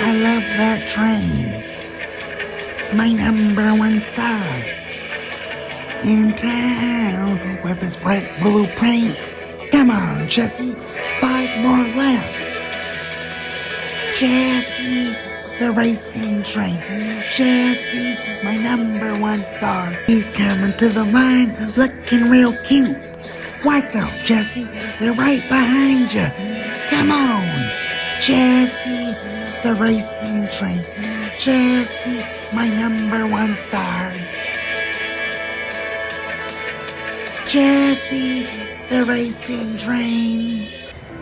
I love that train. My number one star. In town with his bright blue paint. Come on, Chessie. 5 more laps. Chessie, the racing train. Chessie, my number one star. He's coming to the line looking real cute. Watch out, Chessie. They're right behind you. Come on. Chessie, the racing train. Chessie, my number one star. Chessie, the racing train.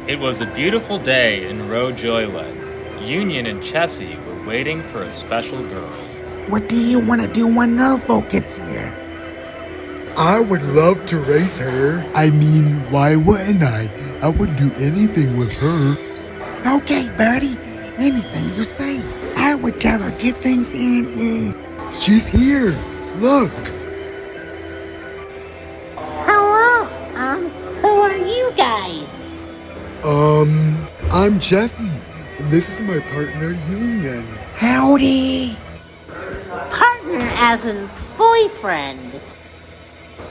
It was a beautiful day in Row Joyland. Union and Chessie were waiting for a special girl. What do you want to do when Northfolk gets here? I would love to race her. I mean, why wouldn't I? I would do anything with her. Okay, buddy. Anything you say. I would tell her get things in. She's here. Look. Hello. Who are you guys? I'm Chessie. And this is my partner, Union. Howdy. Partner as in boyfriend.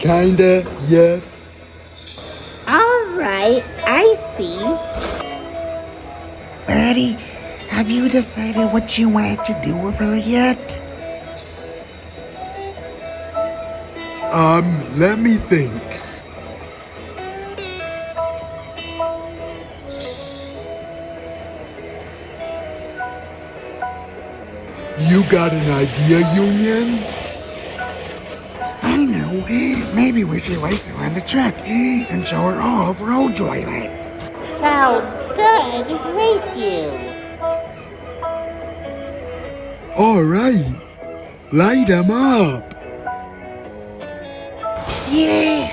Kinda, yes. Alright, I see. Buddy, have you decided what you wanted to do with her yet? Let me think. You got an idea, Union? I know. Maybe we should race her on the track and show her all of Road Joyland. Sounds good. Race you. Alright. Light 'em up. Yeah!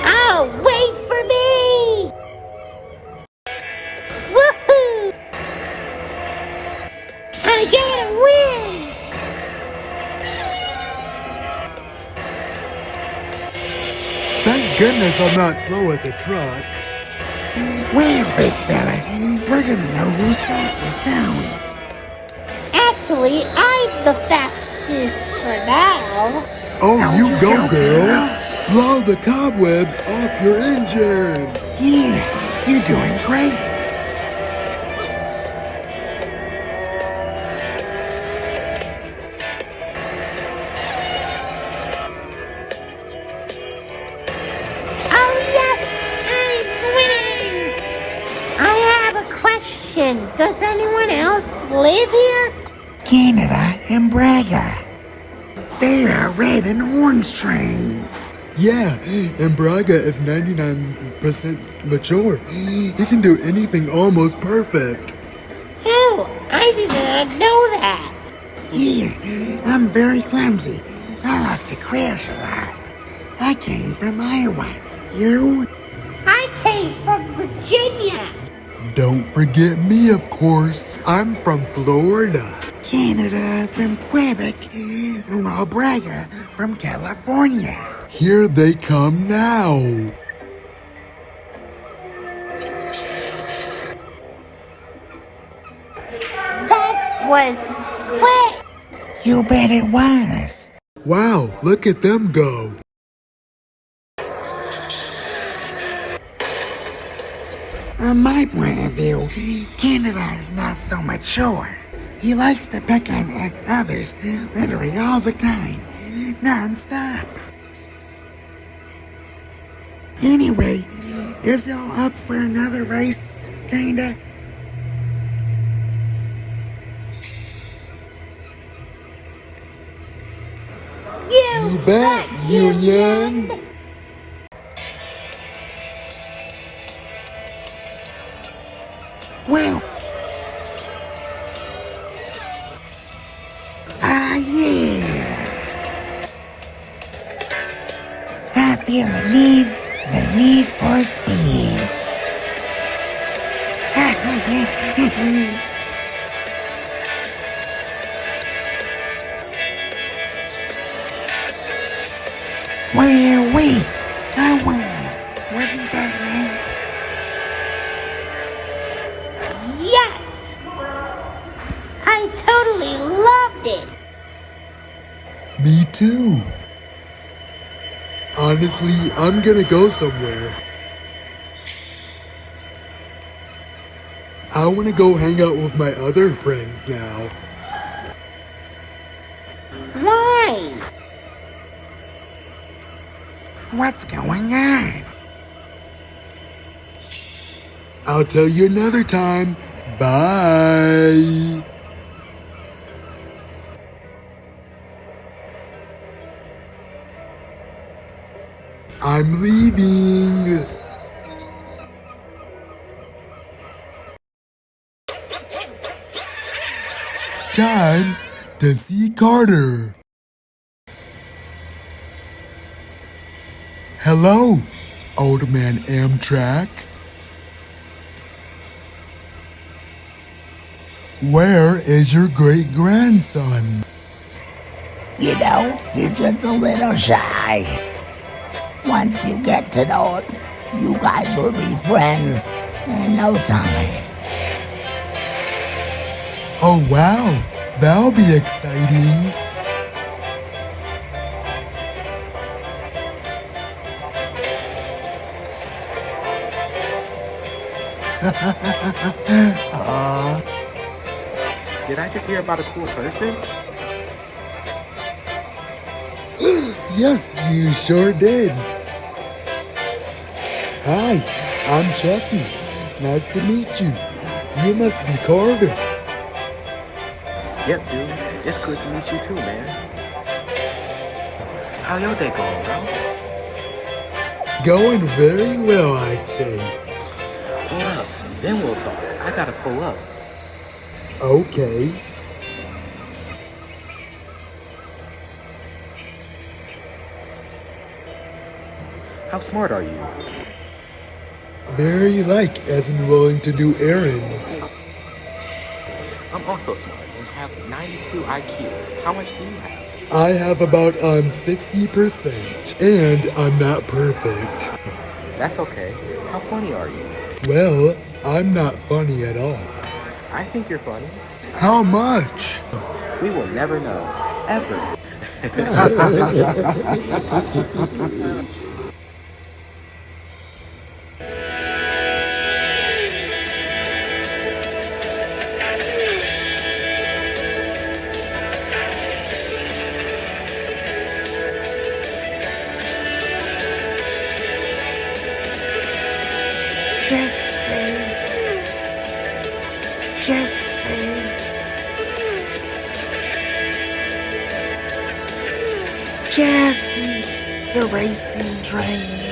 Oh, wait for me! Woohoo! I gotta win! Thank goodness I'm not slow as a truck. Well, big fella, we're gonna know who's fastest down. Actually, I'm the fastest for now. Oh, you go, girl. Blow the cobwebs off your engine. Yeah, you're doing great. Oh yes, I'm winning! I have a question. Does anyone else live here? Canada and Bragga. They are red and orange trains. Yeah, and Bragga is 99% mature. He can do anything almost perfect. Oh, I did not know that. Yeah, I'm very clumsy. I like to crash a lot. I came from Iowa. You? I came from Virginia. Don't forget me, of course. I'm from Florida. Canada from Quebec, while Bragga from California. Here they come now. That was quick. You bet it was. Wow, look at them go. From my point of view, Canada is not so mature. He likes to pick on others literally all the time, non-stop. Anyway, is y'all up for another race, kinda? You bet, Union. Well, yeah. I feel the need for speed. Well, wait, I won. Wasn't that nice? totally loved it. Me too. Honestly, I'm gonna go somewhere. I wanna go hang out with my other friends now. Why? What's going on? I'll tell you another time. Bye. I'm leaving. Time to see Carter. Hello, old man Amtrak. Where is your great-grandson? You know, he's just a little shy. Once you get to know him, you guys will be friends in no time. Oh wow, that'll be exciting. Did I just hear about a cool person? Yes, you sure did. Hi, I'm Chessie. Nice to meet you. You must be Carter. Yep, dude. It's good to meet you too, man. How your day going, bro? Going very well, I'd say. Hold up, then we'll talk. I gotta pull up. Okay. How smart are you? Very as in willing to do errands. I'm also smart and have 92 IQ. How much do you have? I have about 60%, and I'm not perfect. That's okay. How funny are you? Well, I'm not funny at all. I think you're funny. How much? We will never know. Ever. Chessie, the racing train.